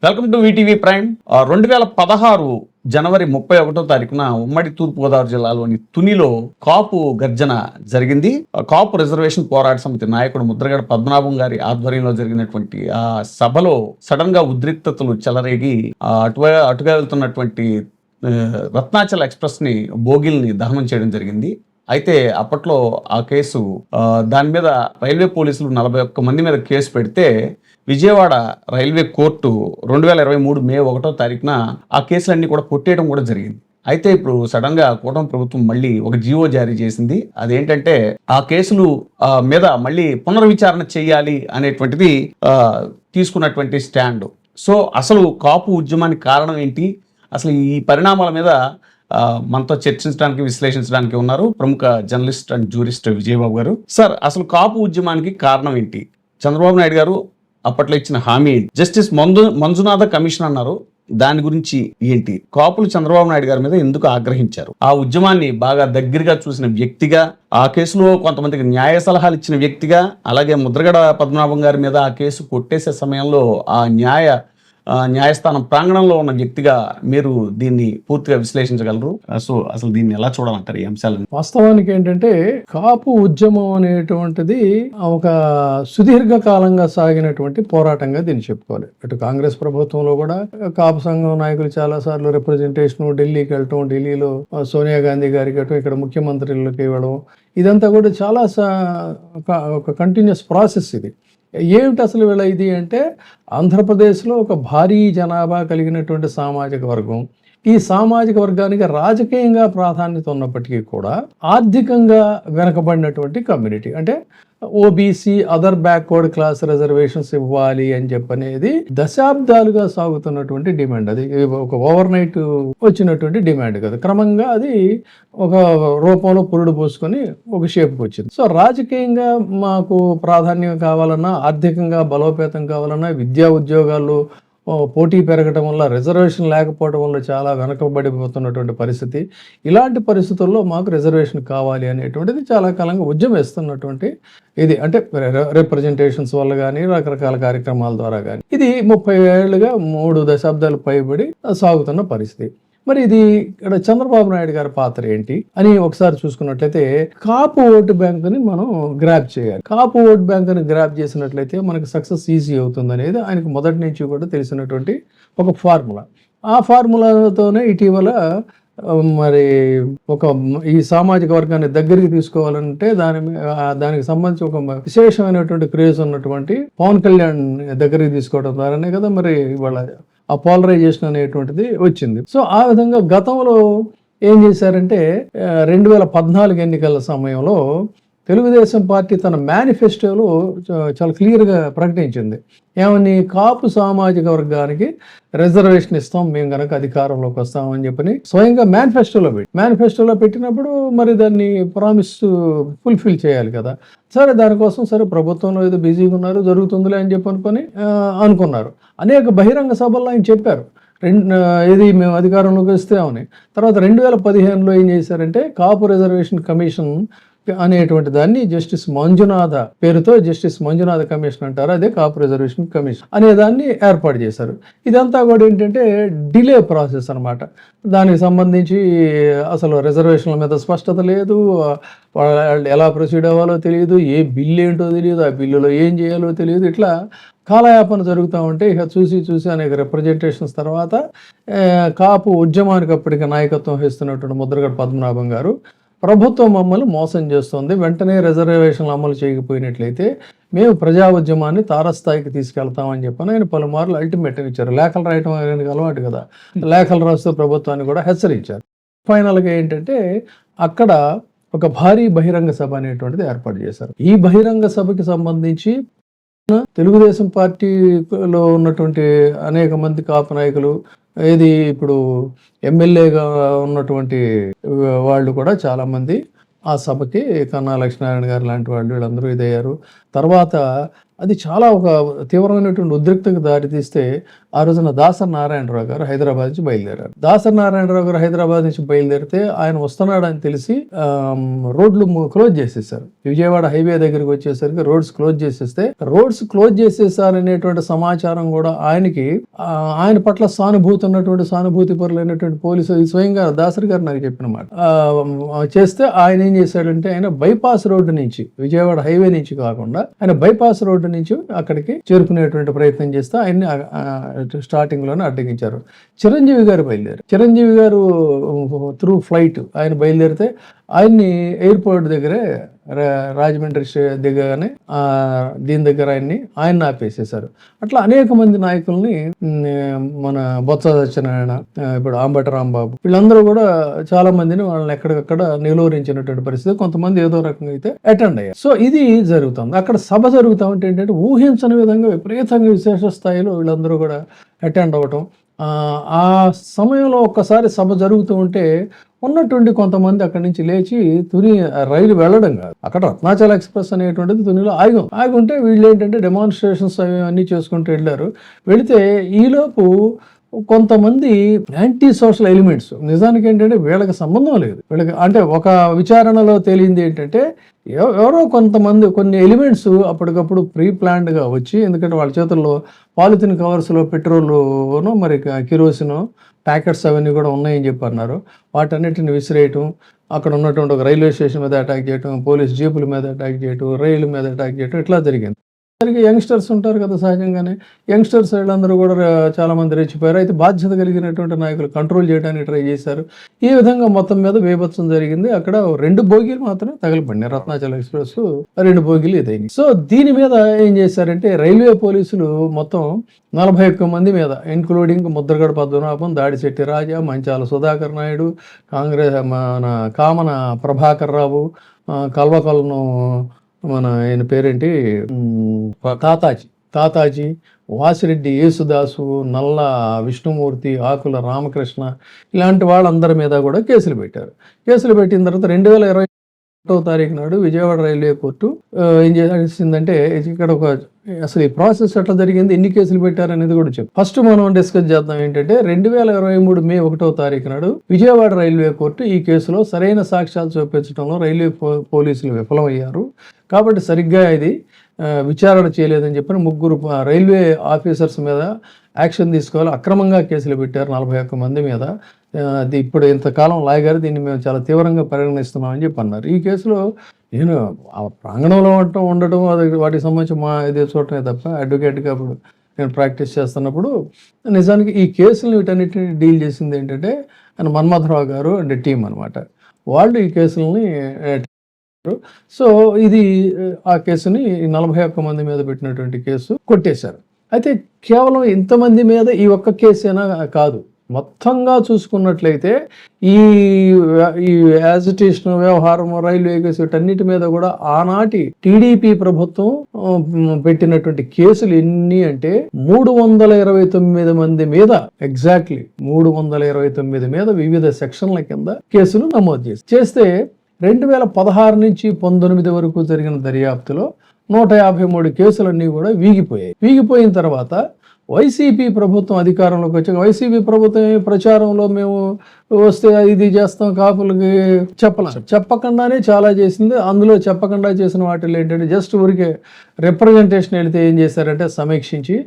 Welcome to VTV prime. 2016 జనవరి 31వ తారీఖున ఉమ్మడి తూర్పుగోదావరి జిల్లాలోని తునిలో కాపు గర్జన జరిగింది. కాపు రిజర్వేషన్ పోరాట సమితి నాయకుడు ముద్రగడ పద్మనాభం గారి ఆధ్వర్యంలో జరిగినటువంటి ఆ సభలో సడన్ గా ఉద్రిక్తతలు చెలరేగి అటుగా వెళ్తున్నటువంటి రత్నాచల్ ఎక్స్ప్రెస్ ని బోగిల్ని దహనం చేయడం జరిగింది. అయితే అప్పట్లో ఆ కేసు దాని మీద రైల్వే పోలీసులు 41 మంది మీద కేసు పెడితే విజయవాడ రైల్వే కోర్టు 2023 మే 1వ తారీఖున ఆ కేసులన్నీ కూడా కొట్టేయడం కూడా జరిగింది. అయితే ఇప్పుడు సడన్ గా కూటమి ప్రభుత్వం మళ్ళీ ఒక జీవో జారీ చేసింది. అదేంటంటే ఆ కేసులు మీద మళ్ళీ పునర్విచారణ చేయాలి అనేటువంటిది తీసుకున్నటువంటి స్టాండ్. సో అసలు కాపు ఉద్యమానికి కారణం ఏంటి, అసలు ఈ పరిణామాల మీద మనతో చర్చించడానికి విశ్లేషించడానికి ఉన్నారు ప్రముఖ జర్నలిస్ట్ అండ్ జూరిస్ట్ విజయబాబు గారు. సార్, అసలు కాపు ఉద్యమానికి కారణం ఏంటి? చంద్రబాబు నాయుడు గారు అప్పట్లో ఇచ్చిన హామీ ఏంటి? జస్టిస్ మంజునాథ కమిషన్ అన్నారు, దాని గురించి ఏంటి? కాపులు చంద్రబాబు నాయుడు గారి మీద ఎందుకు ఆగ్రహించారు? ఆ ఉద్యమాన్ని బాగా దగ్గరగా చూసిన వ్యక్తిగా, ఆ కేసులో కొంతమందికి న్యాయ సలహాలు ఇచ్చిన వ్యక్తిగా, అలాగే ముద్రగడ పద్మనాభం గారి మీద ఆ కేసు కొట్టేసే సమయంలో ఆ న్యాయస్థానం ప్రాంగణంలో ఉన్న వ్యక్తిగా మీరు దీన్ని పూర్తిగా విశ్లేషించగలరు. సో అసలు దీన్ని ఎలా చూడాలంటారు ఈ అంశాలను? వాస్తవానికి ఏంటంటే కాపు ఉద్యమం అనేటువంటిది ఒక సుదీర్ఘ కాలంగా సాగినటువంటి పోరాటంగా దీన్ని చెప్పుకోవాలి. ఇటు కాంగ్రెస్ ప్రభుత్వంలో కూడా కాపు సంఘం నాయకులు చాలా సార్లు రిప్రజెంటేషన్ ఢిల్లీకి వెళ్ళటం, ఢిల్లీలో సోనియా గాంధీ గారికి వెళ్ళటం, ఇక్కడ ముఖ్యమంత్రులకి ఇవ్వడం, ఇదంతా కూడా చాలా ఒక కంటిన్యూస్ ప్రాసెస్. ఇది ఏమిటి అసలు వీళ్ళ ఇది అంటే, ఆంధ్రప్రదేశ్లో ఒక భారీ జనాభా కలిగినటువంటి సామాజిక వర్గం, ఈ సామాజిక వర్గానికి రాజకీయంగా ప్రాధాన్యత ఉన్నప్పటికీ కూడా ఆర్థికంగా వెనకబడినటువంటి కమ్యూనిటీ, అంటే OBC other backward class reservations ఇవ్వాలి అని చెప్పనేది దశాబ్దాలుగా సాగుతున్నటువంటి డిమాండ్. అది ఒక ఓవర్ నైట్ వచ్చినటువంటి డిమాండ్ కదా, క్రమంగా అది ఒక రూపంలో పురుడు పోసుకొని ఒక షేప్కి వచ్చింది. సో రాజకీయంగా మాకు ప్రాధాన్యం కావాలన్నా, ఆర్థికంగా బలోపేతం కావాలన్నా, విద్యా ఉద్యోగాల్లో పోటీ పెరగడం వల్ల, రిజర్వేషన్ లేకపోవడం వల్ల చాలా వెనకబడిపోతున్నటువంటి పరిస్థితి. ఇలాంటి పరిస్థితుల్లో మాకు రిజర్వేషన్ కావాలి అనేటువంటిది చాలా కాలంగా ఉద్యమిస్తున్నటువంటి ఇది, అంటే రిప్రజెంటేషన్స్ వల్ల కానీ, రకరకాల కార్యక్రమాల ద్వారా కానీ, ఇది 30 ఏళ్ళుగా 3 దశాబ్దాలు పైబడి సాగుతున్న పరిస్థితి. మరి ఇది ఇక్కడ చంద్రబాబు నాయుడు గారి పాత్ర ఏంటి అని ఒకసారి చూసుకున్నట్లయితే, కాపు ఓటు బ్యాంకుని మనం గ్రాప్ చేయాలి. కాపు ఓటు బ్యాంకుని గ్రాప్ చేసినట్లయితే మనకి సక్సెస్ ఈజీ అవుతుంది అనేది ఆయనకు మొదటి నుంచి కూడా తెలిసినటువంటి ఒక ఫార్ములా. ఆ ఫార్ములాతోనే ఇటీవల మరి ఈ సామాజిక వర్గాన్ని దగ్గరికి తీసుకోవాలంటే దానికి సంబంధించి ఒక విశేషమైనటువంటి క్రేజ్ ఉన్నటువంటి పవన్ కళ్యాణ్ దగ్గరికి తీసుకోవడం ద్వారానే కదా మరి ఇవాళ ఆ పోలరైజేషన్ అనేటువంటిది వచ్చింది. సో ఆ విధంగా గతంలో ఏం చేశారంటే 2014 ఎన్నికల సమయంలో తెలుగుదేశం పార్టీ తన మేనిఫెస్టోలో చాలా క్లియర్గా ప్రకటించింది. ఏమని? కాపు సామాజిక వర్గానికి రిజర్వేషన్ ఇస్తాం మేము కనుక అధికారంలోకి వస్తామని చెప్పని స్వయంగా మేనిఫెస్టోలో పెట్టినప్పుడు మరి దాన్ని ప్రామిస్ ఫుల్ఫిల్ చేయాలి కదా. సరే, దానికోసం సరే ప్రభుత్వంలో ఏదో బిజీగా ఉన్నారు, జరుగుతుందిలే అని చెప్పి అనుకున్నారు. అనేక బహిరంగ సభల్లో ఆయన చెప్పారు ఇది మేము అధికారంలోకి వస్తామని. తర్వాత 2015లో ఏం చేశారంటే, కాపు రిజర్వేషన్ కమిషన్ అనేటువంటి దాన్ని జస్టిస్ మంజునాథ పేరుతో జస్టిస్ మంజునాథ కమిషన్ అంటారు, అదే కాపు రిజర్వేషన్ కమిషన్ అనే దాన్ని ఏర్పాటు చేశారు. ఇదంతా కూడా ఏంటంటే డిలే ప్రాసెస్ అనమాట. దానికి సంబంధించి అసలు రిజర్వేషన్ల మీద స్పష్టత లేదు, ఎలా ప్రొసీడ్ అవ్వాలో తెలియదు, ఏ బిల్లు ఏంటో తెలియదు, ఆ బిల్లులో ఏం చేయాలో తెలియదు. ఇట్లా కాలయాపన జరుగుతూ ఉంటే ఇక చూసి అనేక రిప్రజెంటేషన్స్ తర్వాత కాపు ఉద్యమానికి అప్పటికి నాయకత్వం వహిస్తున్నటువంటి ముద్రగడ పద్మనాభం గారు, ప్రభుత్వం మమ్మల్ని మోసం చేస్తుంది, వెంటనే రిజర్వేషన్లు అమలు చేయకపోయినట్లయితే మేము ప్రజా ఉద్యమాన్ని తారస్థాయికి తీసుకెళ్తామని చెప్పని ఆయన పలుమార్లు అల్టిమేటం ఇచ్చారు. లేఖలు రాయటం ఆయనకు అలవాటు కదా, లేఖలు రాస్తూ ప్రభుత్వాన్ని కూడా హెచ్చరించారు. ఫైనల్గా ఏంటంటే అక్కడ ఒక భారీ బహిరంగ సభ అనేటువంటిది ఏర్పాటు చేశారు. ఈ బహిరంగ సభకి సంబంధించి తెలుగుదేశం పార్టీలో ఉన్నటువంటి అనేక మంది కాపు నాయకులు, ఏది ఇప్పుడు ఎమ్మెల్యేగా ఉన్నటువంటి వాళ్ళు కూడా చాలామంది ఆ సభకి, కన్నా లక్ష్మీనారాయణ గారు లాంటి వాళ్ళు వీళ్ళందరూ ఇదయ్యారు. తర్వాత అది చాలా ఒక తీవ్రమైనటువంటి ఉద్రిక్తకు దారితీస్తే ఆ రోజున దాసరి నారాయణరావు గారు హైదరాబాద్ నుంచి బయలుదేరారు. దాసరి నారాయణరావు గారు హైదరాబాద్ నుంచి బయలుదేరితే ఆయన వస్తున్నాడని తెలిసి రోడ్లు క్లోజ్ చేసేసారు. విజయవాడ హైవే దగ్గరికి వచ్చేసరికి రోడ్స్ క్లోజ్ చేసేసారనేటువంటి సమాచారం కూడా ఆయన పట్ల సానుభూతి పరులైనటువంటి పోలీసులు స్వయంగా దాసరి గారు నాకు చెప్పిన మాట చేస్తే ఆయన ఏం చేశాడంటే ఆయన బైపాస్ రోడ్డు నుంచి విజయవాడ హైవే నుంచి కాకుండా ఆయన బైపాస్ రోడ్డు నుంచి అక్కడికి చేరుకునేటువంటి ప్రయత్నం చేస్తే ఆయన్ని స్టార్టింగ్ లోనే అడ్డగించారు. చిరంజీవి గారు త్రూ ఫ్లైట్ ఆయన బయలుదేరితే ఆయన్ని ఎయిర్పోర్ట్ దగ్గరే రాజమండ్రి దిగగానే దీని దగ్గర ఆయన ఆపేసేశారు. అట్లా అనేక మంది నాయకుల్ని మన బొత్స సత్యనారాయణ, ఇప్పుడు అంబటి రాంబాబు, వీళ్ళందరూ కూడా చాలా మందిని వాళ్ళని ఎక్కడికక్కడ నిలువరించినటువంటి పరిస్థితి. కొంతమంది ఏదో రకంగా అయితే అటెండ్ అయ్యారు. సో ఇది జరుగుతుంది. అక్కడ సభ జరుగుతూ ఉంటే ఏంటంటే ఊహించని విధంగా విపరీతంగా విశేష స్థాయిలో వీళ్ళందరూ కూడా అటెండ్ అవ్వటం. ఆ సమయంలో ఒక్కసారి సభ జరుగుతూ ఉంటే ఉన్నటువంటి కొంతమంది అక్కడి నుంచి లేచి తుని రైలు వెళ్ళడం కాదు, అక్కడ రత్నాచల ఎక్స్ప్రెస్ అనేటువంటిది తునిలో ఆగి ఉంటే వీళ్ళు ఏంటంటే డెమాన్స్ట్రేషన్స్ అన్నీ చేసుకుంటూ వెళ్ళారు. వెళితే ఈలోపు కొంతమంది యాంటీ సోషల్ ఎలిమెంట్స్, నిజానికి ఏంటంటే వీళ్ళకి సంబంధం లేదు, అంటే ఒక విచారణలో తేలింది ఏంటంటే ఎవరో కొన్ని ఎలిమెంట్స్ అప్పటికప్పుడు ప్రీ ప్లాన్డ్గా వచ్చి, ఎందుకంటే వాళ్ళ చేతుల్లో పాలిథిన్ కవర్స్లో పెట్రోల్ మరి కిరోసిన్ ప్యాకెట్స్ అవన్నీ కూడా ఉన్నాయని చెప్పి అన్నారు. వాటన్నిటిని విసిరేయటం, అక్కడ ఉన్నటువంటి ఒక రైల్వే స్టేషన్ మీద అటాక్ చేయటం, పోలీస్ జీపుల మీద అటాక్ చేయటం, రైలు మీద అటాక్ చేయటం, ఇట్లా జరిగింది. యంగ్స్టర్స్ ఉంటారు కదా, సహజంగానే యంగ్స్టర్స్ వీళ్ళందరూ కూడా చాలా మంది రెచ్చిపోయారు. అయితే బాధ్యత కలిగినటువంటి నాయకులు కంట్రోల్ చేయడానికి ట్రై చేశారు. ఈ విధంగా మొత్తం మీద బీభత్సం జరిగింది. అక్కడ 2 బోగీలు మాత్రమే తగలబడినాయి. రత్నాచల ఎక్స్ప్రెస్ 2 బోగీలు ఇదైంది. సో దీని మీద ఏం చేశారంటే రైల్వే పోలీసులు మొత్తం 41 మంది మీద, ఇంక్లూడింగ్ ముద్రగడ పద్మనాభం, దాడిశెట్టి రాజా, మంచాల సుధాకర్ నాయుడు, కాంగ్రెస్ మన కామన ప్రభాకర్ రావు, కల్వకల్ను మన ఆయన పేరేంటి తాతాజీ, వాసిరెడ్డి యేసుదాసు, నల్ల విష్ణుమూర్తి, ఆకుల రామకృష్ణ, ఇలాంటి వాళ్ళందరి మీద కూడా కేసులు పెట్టారు. కేసులు పెట్టిన తర్వాత 2021వ తారీఖు నాడు విజయవాడ రైల్వే కోర్టు ఏం చేసిందంటే, ఇక్కడ అసలు ఈ ప్రాసెస్ ఎట్లా జరిగింది, ఎన్ని కేసులు పెట్టారు అనేది కూడా చెప్పు. ఫస్ట్ మనం డిస్కస్ చేద్దాం. ఏంటంటే 2023 మే 1వ తారీఖు నాడు విజయవాడ రైల్వే కోర్టు ఈ కేసులో సరైన సాక్ష్యాలు చూపించడంలో రైల్వే పోలీసులు విఫలమయ్యారు కాబట్టి సరిగ్గా ఇది విచారణ చేయలేదని చెప్పిన 3 రైల్వే ఆఫీసర్స్ మీద యాక్షన్ తీసుకోవాలి, అక్రమంగా కేసులు పెట్టారు 41 మంది మీద. అది ఇప్పుడు ఇంతకాలం లాగారు, దీన్ని మేము చాలా తీవ్రంగా పరిగణిస్తున్నామని చెప్పి అన్నారు. ఈ కేసులో నేను ఆ ప్రాంగణంలో ఉండటం వాటికి సంబంధించి ఇది చూడటమే తప్ప, అడ్వకేట్గా అప్పుడు నేను ప్రాక్టీస్ చేస్తున్నప్పుడు నిజానికి ఈ కేసులను వీటన్నిటిని డీల్ చేసింది ఏంటంటే మన్మథరావు గారు అండ్ టీం అనమాట. వాళ్ళు ఈ కేసులని సో ఇది ఆ కేసుని 41 మంది మీద పెట్టినటువంటి కేసు కొట్టేశారు. అయితే కేవలం ఇంతమంది మీద ఈ ఒక్క కేసేనా కాదు, మొత్తంగా చూసుకున్నట్లయితే ఈ యాజిటేషన్ వ్యవహారం, రైల్వే కేసు, వీటన్నిటి మీద కూడా ఆనాటి టీడీపీ ప్రభుత్వం పెట్టినటువంటి కేసులు ఎన్ని అంటే 329 మంది మీద, ఎగ్జాక్ట్లీ 329 మీద వివిధ సెక్షన్ల కింద కేసులు నమోదు చేస్తే 2016 నుంచి 19 వరకు జరిగిన దర్యాప్తులో 153 కేసులన్నీ కూడా వీగిపోయిన తర్వాత వైసీపీ ప్రభుత్వం అధికారంలోకి వచ్చాక వైసీపీ ప్రభుత్వం ప్రచారంలో మేము వస్తే ఇది చేస్తాం, కాపులకి చెప్పకుండానే చాలా చేసింది. అందులో చెప్పకుండా చేసిన వాటిలో ఏంటంటే జస్ట్ ఊరికే రిప్రజెంటేషన్ వెళితే ఏం చేశారంటే సమీక్షించి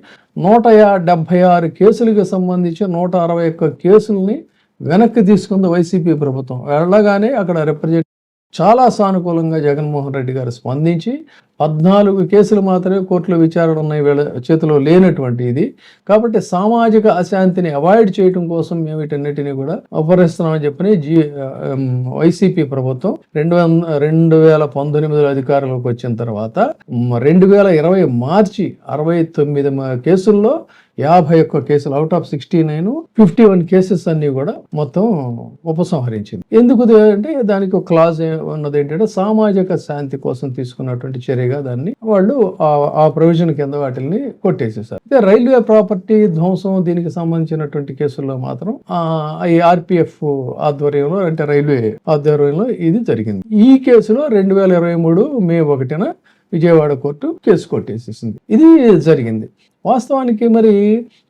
176 కేసులకు సంబంధించి 161 కేసుల్ని వెనక్కి తీసుకుంది వైసీపీ ప్రభుత్వం. వెళ్ళగానే అక్కడ చాలా సానుకూలంగా జగన్మోహన్ రెడ్డి గారు స్పందించి 14 కేసులు మాత్రమే కోర్టులో విచారణ ఉన్నాయి, వీళ్ళ చేతిలో లేనటువంటి ఇది. కాబట్టి సామాజిక అశాంతిని అవాయిడ్ చేయడం కోసం మేము వీటన్నిటిని కూడా ఉపరిస్తున్నామని చెప్పని వైసీపీ ప్రభుత్వం 2019 అధికారంలోకి వచ్చిన తర్వాత 2020 మార్చి 69 కేసుల్లో 51 కేసులు అవుట్ ఆఫ్ 69, 51 కేసెస్ అన్ని కూడా మొత్తం ఉపసంహరించింది. ఎందుకు అంటే దానికి ఒక క్లాజ్ ఉన్నది ఏంటంటే సామాజిక శాంతి కోసం తీసుకున్నటువంటి చర్యగా దాన్ని వాళ్ళు ఆ ప్రొవిజన్ కింద వాటిని కొట్టేసేసారు. అయితే రైల్వే ప్రాపర్టీ ధ్వంసం దీనికి సంబంధించినటువంటి కేసుల్లో మాత్రం ఈ ఆర్పిఎఫ్ ఆధ్వర్యంలో, అంటే రైల్వే ఆధ్వర్యంలో ఇది జరిగింది. ఈ కేసులో 2023 మే 1న విజయవాడ కోర్టు కేసు కొట్టేసేసింది. ఇది జరిగింది. వాస్తవానికి మరి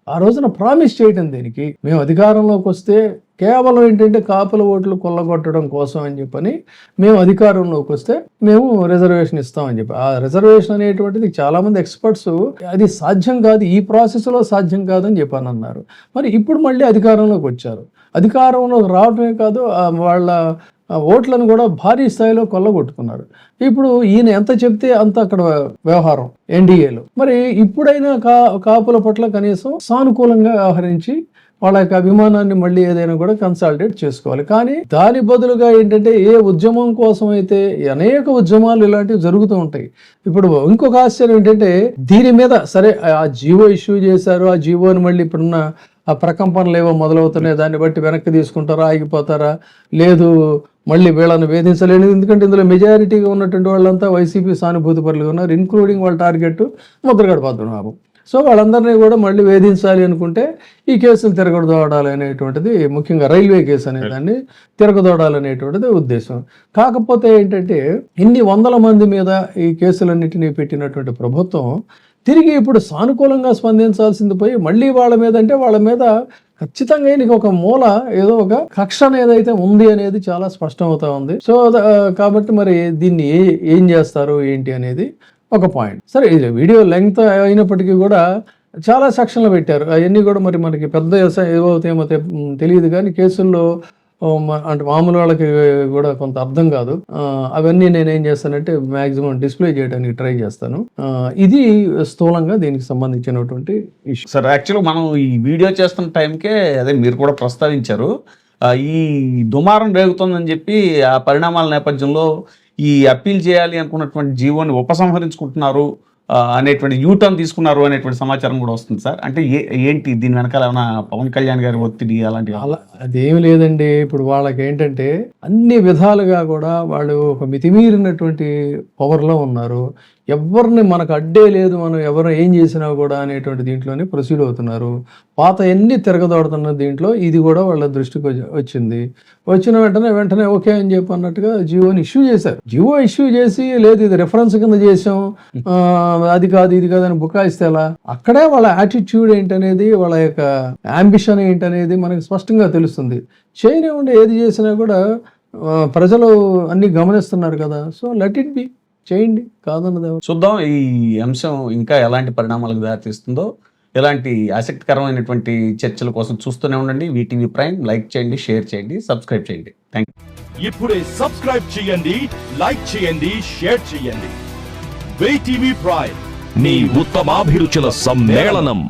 ఆ రోజున ప్రామిస్ చేయటం దేనికి? మేము అధికారంలోకి వస్తే కేవలం ఏంటంటే కాపుల ఓట్లు కొల్లగొట్టడం కోసం అని చెప్పని మేము అధికారంలోకి వస్తే మేము రిజర్వేషన్ ఇస్తామని చెప్పి, ఆ రిజర్వేషన్ అనేటువంటిది చాలామంది ఎక్స్పర్ట్స్ అది సాధ్యం కాదు, ఈ ప్రాసెస్లో సాధ్యం కాదని చెప్పని అన్నారు. మరి ఇప్పుడు మళ్ళీ అధికారంలోకి వచ్చారు. అధికారంలోకి రావడమే కాదు, వాళ్ళ ఓట్లను కూడా భారీ స్థాయిలో కొల్లగొట్టుకున్నారు. ఇప్పుడు ఈయన ఎంత చెప్తే అంత అక్కడ వ్యవహారం ఎన్డీఏలో. మరి ఇప్పుడైనా కాపుల పట్ల కనీసం సానుకూలంగా వ్యవహరించి వాళ్ళ యొక్క అభిమానాన్ని మళ్ళీ ఏదైనా కూడా కన్సాలిడేట్ చేసుకోవాలి. కానీ దాని బదులుగా ఏంటంటే ఏ ఉద్యమం కోసం అయితే అనేక ఉద్యమాలు ఇలాంటివి జరుగుతూ ఉంటాయి. ఇప్పుడు ఇంకొక ఆశ్చర్యం ఏంటంటే దీని మీద సరే ఆ జీవో ఇష్యూ చేశారు, ఆ జీవోని మళ్ళీ ఇప్పుడున్న ఆ ప్రకంపనలు ఏవో మొదలవుతున్నాయి, దాన్ని బట్టి వెనక్కి తీసుకుంటారా, ఆగిపోతారా, లేదు మళ్ళీ వీళ్ళని వేధించలేని, ఎందుకంటే ఇందులో మెజారిటీగా ఉన్నటువంటి వాళ్ళంతా వైసీపీ సానుభూతి పరులుగా ఉన్నారు, ఇన్క్లూడింగ్ వాళ్ళ టార్గెట్ ముద్రగడ పద్మనాభం. సో వాళ్ళందరినీ కూడా మళ్ళీ వేధించాలి అనుకుంటే ఈ కేసులు తిరగదోడాలి అనేటువంటిది, ముఖ్యంగా రైల్వే కేసు అనే దాన్ని తిరగదోడాలనేటువంటిది ఉద్దేశం. కాకపోతే ఏంటంటే ఇన్ని వందల మంది మీద ఈ కేసులన్నింటినీ పెట్టినటువంటి ప్రభుత్వం తిరిగి ఇప్పుడు సానుకూలంగా స్పందించాల్సింది పోయి మళ్ళీ వాళ్ళ మీద, అంటే వాళ్ళ మీద ఖచ్చితంగా నీకు ఒక మూల ఏదో ఒక కక్ష ఏదైతే ఉంది అనేది చాలా స్పష్టం అవుతా ఉంది. సో కాబట్టి మరి దీన్ని ఏం చేస్తారు ఏంటి అనేది ఒక పాయింట్. సరే, ఇది వీడియో లెంగ్త్ అయినప్పటికీ కూడా చాలా సెక్షన్లు పెట్టారు. అవన్నీ కూడా మరి మనకి పెద్ద ఏమవుతాయేమో తెలియదు, కానీ కేసుల్లో అంటే మామూలు వాళ్ళకి కూడా కొంత అర్థం కాదు. అవన్నీ నేనేం చేస్తానంటే మ్యాక్సిమం డిస్ప్లే చేయడానికి ట్రై చేస్తాను. ఇది స్థూలంగా దీనికి సంబంధించినటువంటి ఇష్యూ. సార్, యాక్చువల్గా మనం ఈ వీడియో చేస్తున్న టైంకే అదే మీరు కూడా ప్రస్తావించారు, ఈ దుమారం రేగుతుందని చెప్పి ఆ పరిణామాల నేపథ్యంలో ఈ అప్పీల్ చేయాలి అనుకున్నటువంటి జీవోని ఉపసంహరించుకుంటున్నారు అనేటువంటి యూటర్న్ తీసుకున్నారు అనేటువంటి సమాచారం కూడా వస్తుంది సార్. అంటే ఏంటి దీని వెనకాల ఏమైనా పవన్ కళ్యాణ్ గారి ఒత్తిడి అలాంటివి? అలా అదేమి లేదండి. ఇప్పుడు వాళ్ళకి ఏంటంటే అన్ని విధాలుగా కూడా వాళ్ళు ఒక మితిమీరినటువంటి పవర్లో ఉన్నారు. ఎవరిని మనకు అడ్డే లేదు, మనం ఎవరు ఏం చేసినా కూడా అనేటువంటి దీంట్లోనే ప్రొసీడ్ అవుతున్నారు. పాత ఎన్ని తిరగదోడుతున్న దీంట్లో ఇది కూడా వాళ్ళ దృష్టికి వచ్చింది. వచ్చిన వెంటనే ఓకే అని చెప్పి అన్నట్టుగా జీవోని ఇష్యూ చేశారు. జీవో ఇష్యూ చేసి లేదు ఇది రిఫరెన్స్ కింద చేసాం, అది కాదు ఇది కాదు అని బుకాయిస్తే ఎలా? అక్కడే వాళ్ళ యాటిట్యూడ్ ఏంటనేది, వాళ్ళ యొక్క అంబిషన్ ఏంటనేది మనకి స్పష్టంగా తెలుస్తుంది. చేయనివ్వండి, ఏది చేసినా కూడా ప్రజలు అన్ని గమనిస్తున్నారు కదా. సో లెట్ ఇట్ బి, చేయండి, కాదన్నది. చూద్దాం ఈ అంశం ఇంకా ఎలాంటి పరిణామాలకు దారితీస్తుందో. ఎలాంటి ఆసక్తికరమైనటువంటి చర్చల కోసం చూస్తూనే ఉండండి వీటీవీ ప్రైమ్. లైక్ చేయండి, షేర్ చేయండి, సబ్స్క్రైబ్ చేయండి. Thank you. ఇప్పుడే సబ్స్క్రైబ్ చేయండి, లైక్ చేయండి, షేర్ చేయండి. వీటీవీ ప్రైమ్, నీ ఉత్తమాభిరుచుల సమ్మేళనం.